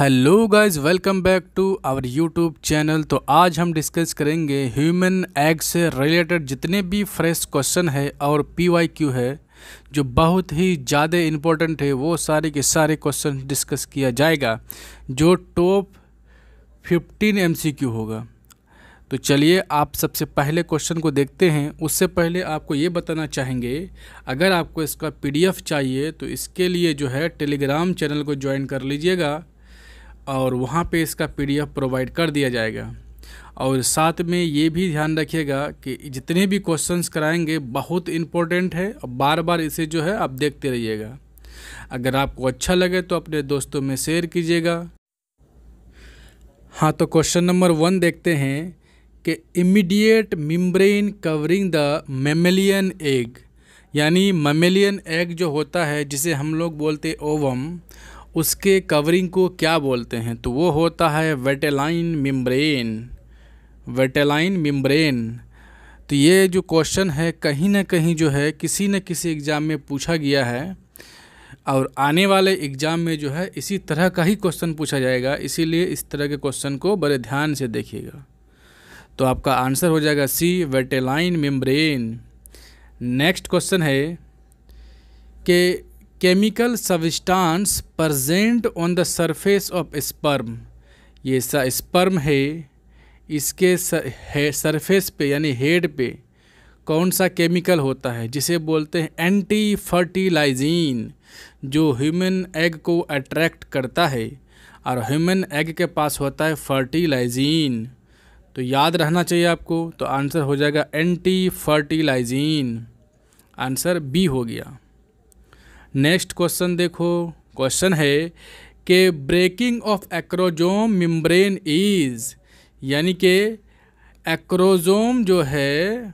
Hello guys, welcome back to our YouTube channel. तो आज हम डिस्कस करेंगे ह्यूमन एग से रिलेटेड जितने भी फ्रेश क्वेश्चन है और पीवाईक्यू है जो बहुत ही ज़्यादा इम्पोर्टेंट है, वो सारे के सारे क्वेश्चन डिस्कस किया जाएगा जो टॉप 15 एमसीक्यू होगा। तो चलिए आप सबसे पहले क्वेश्चन को देखते हैं। उससे पहले आपको ये बताना चाहेंगे, अगर आपको इसका पीडीएफ चाहिए तो इसके लिए जो है टेलीग्राम चैनल को ज्वाइन कर लीजिएगा और वहाँ पे इसका पीडीएफ प्रोवाइड कर दिया जाएगा। और साथ में ये भी ध्यान रखिएगा कि जितने भी क्वेश्चंस कराएंगे बहुत इम्पोर्टेंट है और बार बार इसे जो है आप देखते रहिएगा। अगर आपको अच्छा लगे तो अपने दोस्तों में शेयर कीजिएगा। हाँ, तो क्वेश्चन नंबर 1 देखते हैं कि immediate membrane covering the mammalian egg, यानी मैमेलियन एग जो होता है जिसे हम लोग बोलते ओवम, उसके कवरिंग को क्या बोलते हैं? तो वो होता है विटेलाइन मेम्ब्रेन। Vitelline membrane. तो ये जो क्वेश्चन है कहीं ना कहीं जो है किसी न किसी एग्ज़ाम में पूछा गया है और आने वाले एग्ज़ाम में जो है इसी तरह का ही क्वेश्चन पूछा जाएगा, इसीलिए इस तरह के क्वेश्चन को बड़े ध्यान से देखिएगा। तो आपका आंसर हो जाएगा सी, विटेलाइन मेम्ब्रेन। नेक्स्ट क्वेश्चन है कि chemical substance present on the surface of sperm, ये स्पर्म है, इसके सरफेस पे यानी हेड पे कौन सा केमिकल होता है जिसे बोलते हैं एंटी फर्टिलाइजिन, जो ह्यूमन एग को अट्रैक्ट करता है और ह्यूमन एग के पास होता है फर्टिलाइजिन। तो याद रहना चाहिए आपको। तो आंसर हो जाएगा एंटी फर्टिलाइजिन। आंसर बी हो गया। नेक्स्ट क्वेश्चन देखो। क्वेश्चन है कि breaking of acrosome membrane is, यानी कि एक्रोजोम जो है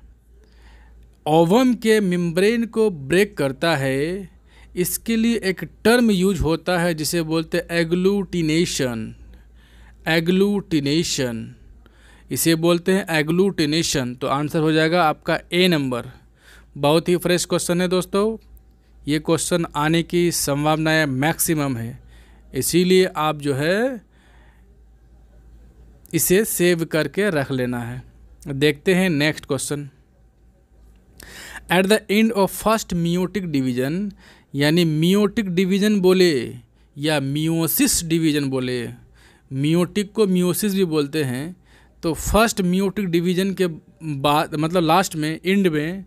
ओवम के मेम्ब्रेन को ब्रेक करता है, इसके लिए एक टर्म यूज होता है जिसे बोलते हैं एग्लूटिनेशन। एग्लूटिनेशन, इसे बोलते हैं एग्लूटिनेशन। तो आंसर हो जाएगा आपका ए नंबर। बहुत ही फ्रेश क्वेश्चन है दोस्तों, ये क्वेश्चन आने की संभावनाएं मैक्सिमम है, इसीलिए आप जो है इसे सेव करके रख लेना है। देखते हैं next question. At the end of first meiotic division, यानी मियोटिक डिवीजन बोले या मियोसिस डिवीजन बोले, मियोटिक को मियोसिस भी बोलते हैं। तो फर्स्ट मियोटिक डिवीजन के बाद मतलब लास्ट में, एंड में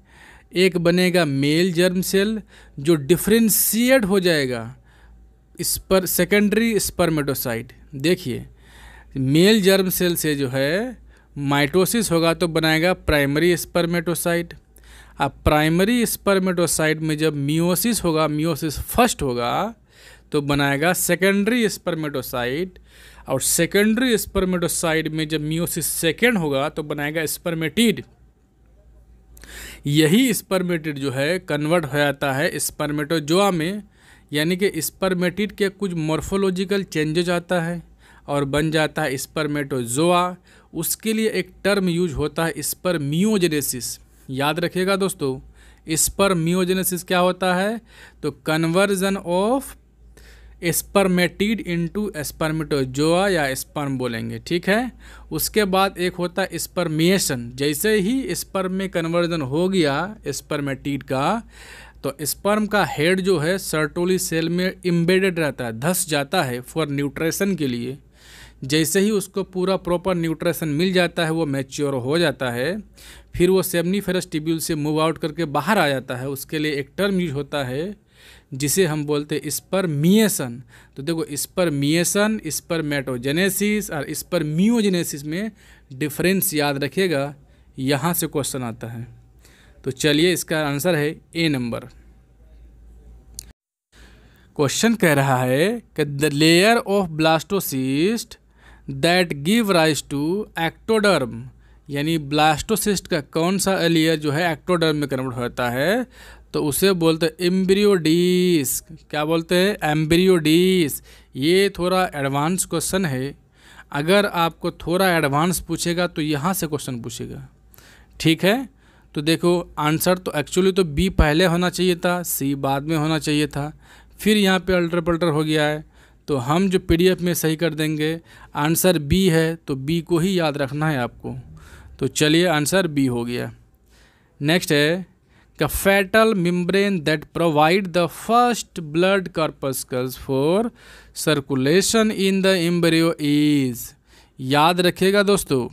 एक बनेगा मेल जर्म सेल जो डिफ्रेंशिएट हो जाएगा इस पर सेकेंडरी स्पर्मेटोसाइट। देखिए, मेल जर्म सेल से जो है माइटोसिस होगा तो बनाएगा प्राइमरी स्पर्मेटोसाइट। अब प्राइमरी स्पर्मेटोसाइट में जब मियोसिस होगा, मियोसिस फर्स्ट होगा तो बनाएगा सेकेंडरी स्पर्मेटोसाइट, और सेकेंडरी स्पर्मेटोसाइट में जब मियोसिस सेकेंड होगा तो बनाएगा स्पर्मेटिड। यही स्पर्मेटिड जो है कन्वर्ट हो जाता है स्पर्मेटोजोआ में, यानी कि स्पर्मेटिड के कुछ मॉर्फोलॉजिकल चेंजेज आता है और बन जाता है स्पर्मेटोजोआ। उसके लिए एक टर्म यूज होता है स्पर्मियोजेनेसिस। याद रखिएगा दोस्तों, स्पर्मियोजेनेसिस क्या होता है? तो conversion of spermatid into spermatozoa या स्पर्म बोलेंगे, ठीक है। उसके बाद एक होता है स्पर्मिएशन। जैसे ही स्पर्म में कन्वर्जन हो गया स्पर्मेटिड का, तो स्पर्म का हेड जो है सर्टोली सेल में एम्बेडेड रहता है, धंस जाता है फॉर न्यूट्रिशन के लिए। जैसे ही उसको पूरा प्रॉपर न्यूट्रिशन मिल जाता है, वो मैच्योर हो जाता है, फिर वो सेमनीफेरस ट्यूब्यूल से मूव आउट करके बाहर आ जाता है। उसके लिए एक टर्म यूज होता है जिसे हम बोलते हैं स्पर्मिएशन। तो देखो, स्पर्मिएशन, स्पर्मेटोजेनेसिस और स्पर्मियोजेनेसिस में डिफरेंस याद रखिएगा, यहाँ से क्वेश्चन आता है। तो चलिए इसका आंसर है ए नंबर। क्वेश्चन कह रहा है कि the layer of blastocyst that give rise to ectoderm, यानी ब्लास्टोसिस्ट का कौन सा लेयर जो है एक्टोडर्म में कन्वर्ट होता है, तो उसे बोलते हैं एम्ब्रियोडिस। क्या बोलते हैं? एम्ब्रियोडिस। ये थोड़ा एडवांस क्वेश्चन है, अगर आपको थोड़ा एडवांस पूछेगा तो यहाँ से क्वेश्चन पूछेगा, ठीक है। तो देखो, आंसर तो एक्चुअली तो बी पहले होना चाहिए था, सी बाद में होना चाहिए था, फिर यहाँ पे अल्टर पल्टर हो गया है। तो हम जो PDF में सही कर देंगे। आंसर बी है, तो बी को ही याद रखना है आपको। तो चलिए आंसर बी हो गया। नेक्स्ट है the fetal membrane that provide the first blood corpuscles for circulation in the embryo is. याद रखिएगा दोस्तों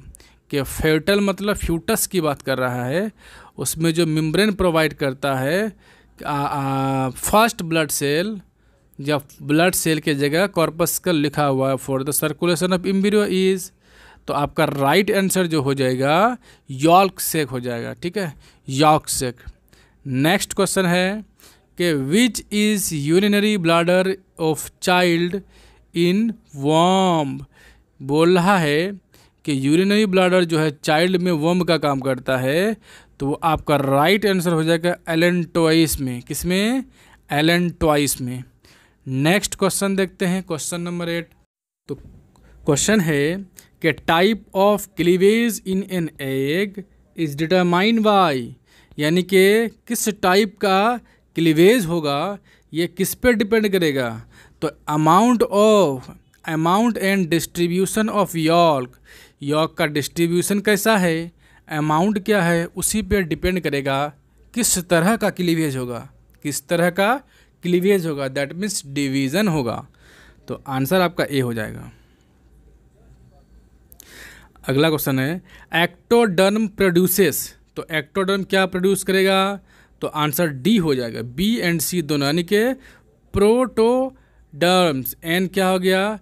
कि फेटल मतलब फ्यूटस की बात कर रहा है, उसमें जो मेम्ब्रेन प्रोवाइड करता है फर्स्ट ब्लड सेल, या ब्लड सेल के जगह कॉर्पस्कल लिखा हुआ है for the circulation of embryo is. तो आपका राइट आंसर जो हो जाएगा यॉल्क सेक हो जाएगा। ठीक है, यॉल्क सेक। नेक्स्ट क्वेश्चन है कि which is urinary bladder of child in worm. बोल रहा है कि यूरिनरी ब्लैडर जो है चाइल्ड में वर्म का काम करता है। तो आपका राइट आंसर हो जाएगा एलेंटोइस में। किसमें? एलेंटोइस में। नेक्स्ट क्वेश्चन देखते हैं, क्वेश्चन नंबर 8। तो क्वेश्चन है कि type of cleavage in an egg is determined by, यानी कि किस टाइप का क्लीवेज होगा ये किस पे डिपेंड करेगा। तो अमाउंट एंड डिस्ट्रीब्यूशन ऑफ यॉल्क का डिस्ट्रीब्यूशन कैसा है, अमाउंट क्या है, उसी पे डिपेंड करेगा किस तरह का क्लीवेज होगा, किस तरह का क्लीवेज होगा, दैट मीन्स डिवीज़न होगा। तो आंसर आपका ए हो जाएगा। अगला क्वेश्चन है एक्टोडर्म प्रोड्यूसेस। तो एक्टोडर्म क्या प्रोड्यूस करेगा, तो आंसर डी हो जाएगा। बी एंड सी दोनों, यानी कि प्रोटोडर्म्स। एन क्या हो गया,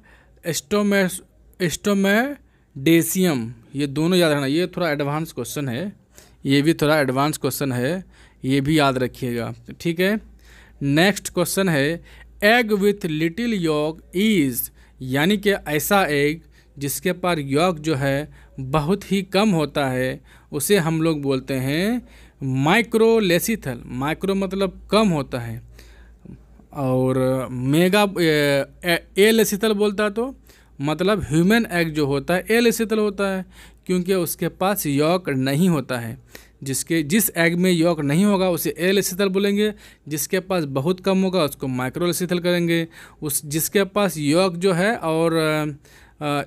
एस्टोमेडेसियम। ये दोनों याद रखना, ये थोड़ा एडवांस क्वेश्चन है, ये भी थोड़ा एडवांस क्वेश्चन है, ये भी याद रखिएगा। ठीक है। नेक्स्ट क्वेश्चन है egg with little yolk is, यानी कि ऐसा एग जिसके पास यॉक जो है बहुत ही कम होता है, उसे हम लोग बोलते हैं माइक्रोलेसिथल। माइक्रो मतलब कम होता है, और मेगा एलेसिथल बोलता तो मतलब ह्यूमन एग जो होता है एलेसिथल होता है, क्योंकि उसके पास यॉक नहीं होता है। जिस एग में यॉक नहीं होगा उसे एलेसिथल बोलेंगे, जिसके पास बहुत कम होगा उसको माइक्रोलेसिथल करेंगे। जिसके पास यॉक जो है और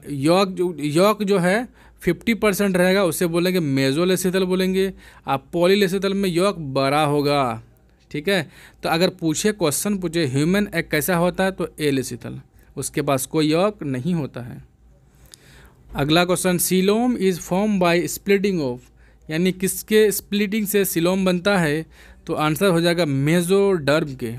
यॉक जो है 50% रहेगा उसे बोलेंगे मेजोलेसिथल बोलेंगे। आप पॉलीलेसिथल में यॉक बड़ा होगा। ठीक है। तो अगर क्वेश्चन पूछे ह्यूमन एग कैसा होता है, तो एलेसिथल, उसके पास कोई यॉक नहीं होता है। अगला question coelom is form by splitting of, यानी किसके स्प्लिटिंग से सीलोम बनता है, तो आंसर हो जाएगा मेसोडर्म के।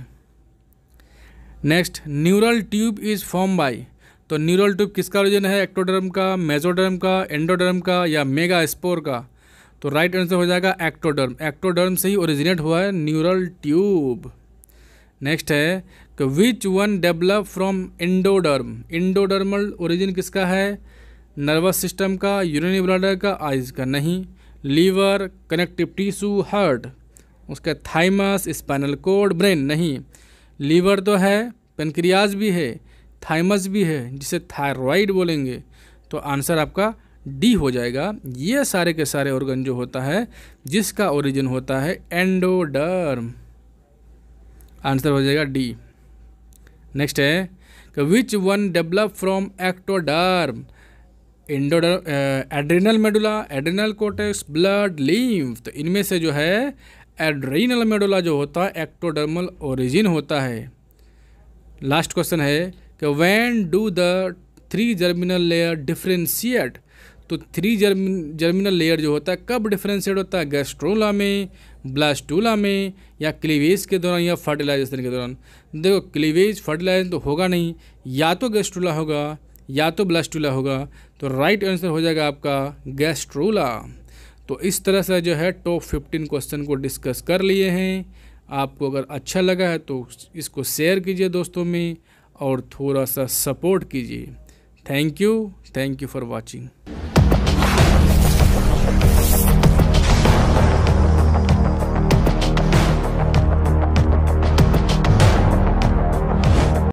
Next neural tube is form by, तो न्यूरल ट्यूब किसका ओरिजिन है, एक्टोडर्म का, मेसोडर्म का, एंडोडर्म का या मेगास्पोर का। तो राइट आंसर हो जाएगा एक्टोडर्म। एक्टोडर्म से ही ओरिजिनेट हुआ है न्यूरल ट्यूब। नेक्स्ट है कि which one develop from endoderm. Endodermal origin किसका है, नर्वस सिस्टम का, यूरिनरी ब्लैडर का, आइज का नहीं, लीवर, कनेक्टिव टिश्यू, हार्ट, उसका थाइमस, स्पाइनल कोड, ब्रेन नहीं। लीवर तो है, पेनक्रियाज भी है, थाइमस भी है जिसे थायराइड बोलेंगे। तो आंसर आपका डी हो जाएगा। ये सारे के सारे ऑर्गन जो होता है जिसका ओरिजिन होता है एंडोडर्म, आंसर हो जाएगा डी। नेक्स्ट है कि which one develop from ectoderm, endoderm, adrenal medulla, adrenal cortex, blood, lymph. तो इनमें से जो है एड्रिनल मेडुला जो होता है एक्टोडर्मल ओरिजिन होता है। लास्ट क्वेश्चन है कि when do the 3 germinal layer differentiate. तो 3 जर्मिनल लेयर जो होता है कब डिफ्रेंशिएट होता है, गैस्ट्रोला में, ब्लास्टूला में, या क्लीवेज के दौरान या फर्टिलाइजेशन के दौरान। देखो क्लीवेज फर्टिलाइजेशन तो होगा नहीं, या तो गैस्ट्रोला होगा या तो ब्लास्टूला होगा। तो राइट आंसर हो जाएगा आपका गैस्ट्रोला। तो इस तरह से जो है टॉप 15 क्वेश्चन को डिस्कस कर लिए हैं। आपको अगर अच्छा लगा है तो इसको शेयर कीजिए दोस्तों में और थोड़ा सा सपोर्ट कीजिए। Thank you for watching.